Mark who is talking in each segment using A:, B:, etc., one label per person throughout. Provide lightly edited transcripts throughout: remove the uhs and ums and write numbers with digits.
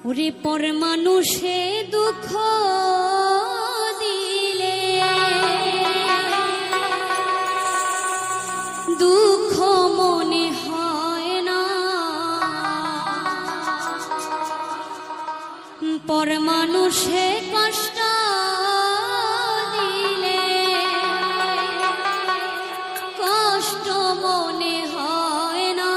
A: ওরে পর মানুষে দুঃখ দিলে দুঃখ মনে হয় না, পর মানুষে কষ্ট দিলে কষ্ট মনে হয় না।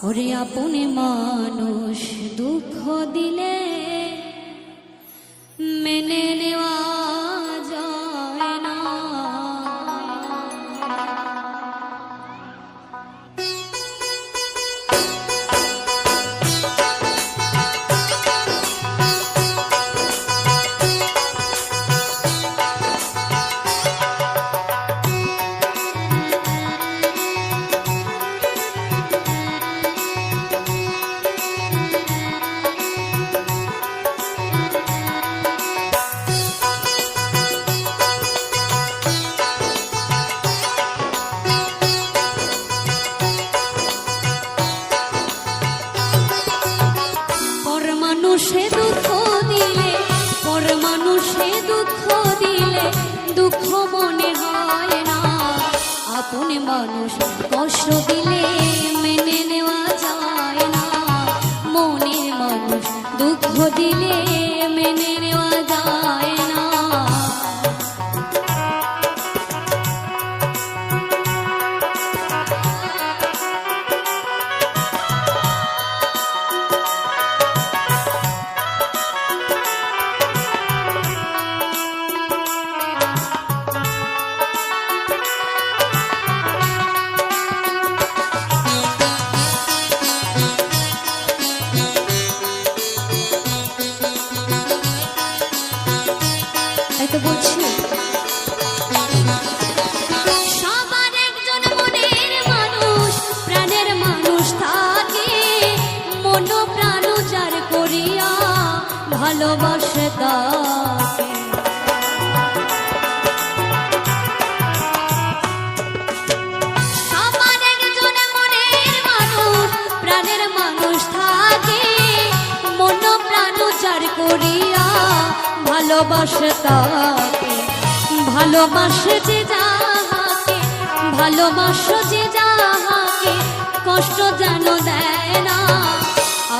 A: ওরে আপনে মানুষ দুঃখ দিলে মেনে নেওয়া যায় না। মানুষে দুঃখ দিলে পর মানুষে দুঃখ দিলে দুঃখ মনে হয় না, আপন মানুষ কষ্ট দিলে মেনে নেওয়া যায় না। মনের মানুষ দুঃখ দিলে মেনে নেওয়া যায় না। সবার একজন মনের মানুষ প্রাণের মানুষ থাকে, মন প্রাণ যার করিয়া ভালোবাসে তাকে। সবার একজন মনের মানুষ প্রাণের মানুষ থাকে, মন প্রাণ যার করিয়া ভালোবাসে তাকে। ভালোবাসে যে যাহাকে ভালোবাসো যে যাহাকে কষ্ট যেন দেয় না,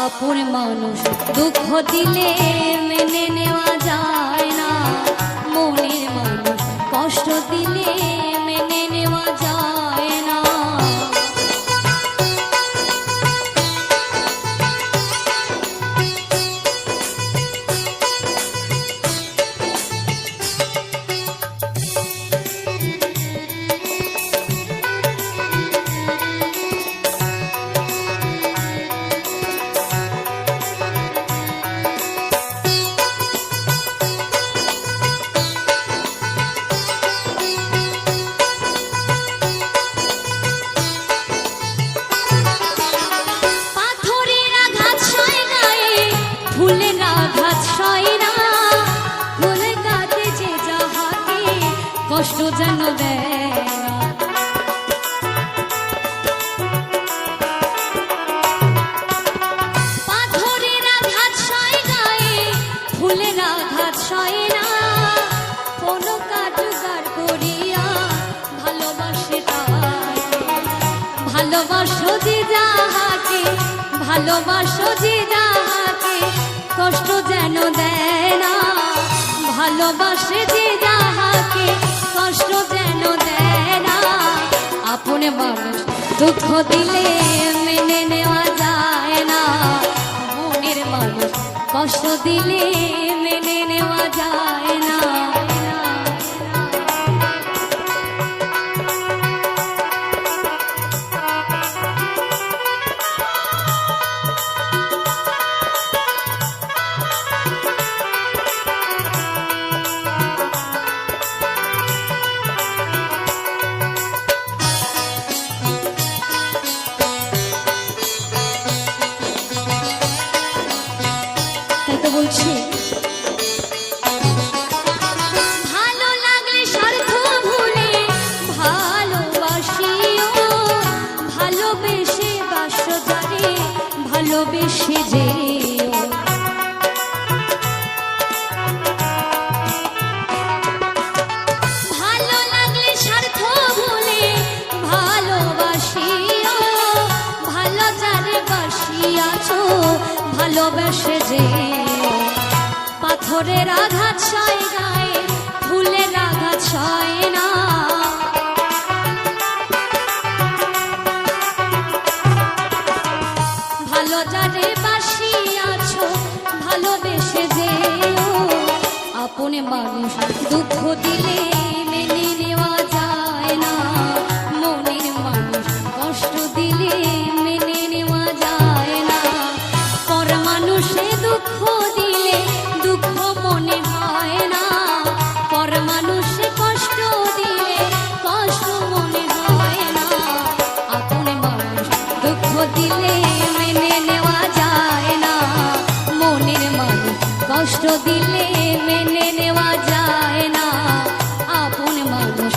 A: আপন মানুষ দুঃখ দিলে মেনে নেওয়া যায় না। মনের মানুষ কষ্ট দিলে মেনে নেওয়া যায় না। ফুলের আঘাত সয় না, ফুলে কাঁদে যে যাহাকে কষ্ট যেন দেয় না। পাথরের আঘাত সয় গায়ে ফুলের আঘাত সয় না, কোনো কাটুকার করিয়া ভালোবাসে তাকে। ভালোবাসো যে যাহাকে ভালোবাসো যে যাহাকে কষ্ট যেন দেয় না। ভালোবাসে যে যাহাকে কষ্ট যেন দেয় না, আপন মানুষ দুঃখ দিলে মেনে নেওয়া যায় না। মনের মানুষ কষ্ট দিলে মেনে নেওয়া যায় না। বলছি ভালো লাগলে স্বার্থ ভুলে ভালোবাসিও, ভালোবেসে সে বাসো যারে ভালোবেসে যেও। ভালো লাগলে স্বার্থ ভুলে ভালোবাসিও, ভালো যারে বাসিয়াছো ভালোবেসে যেও। পাথরের আঘাত সয় গায়ে, ফুলের আঘাত সয় না। ভালো যারে বাসিয়াছো ভালোবেসে যেও। আপন মানুষ দুঃখ দিলে মেনে নেওয়া যায় না, মনের মানুষ কষ্ট দিলে মেনে নেওয়া যায় না। পর মানুষে দুঃখ দিলে দুঃখ মনে হয় না, পর মানুষে কষ্ট দিলে কষ্ট মনে হয় না। আপন মানুষ দুঃখ দিলে মেনে নেওয়া যায় না, মনের মানুষ কষ্ট দিলে মেনে নেওয়া যায় না। আপন মানুষ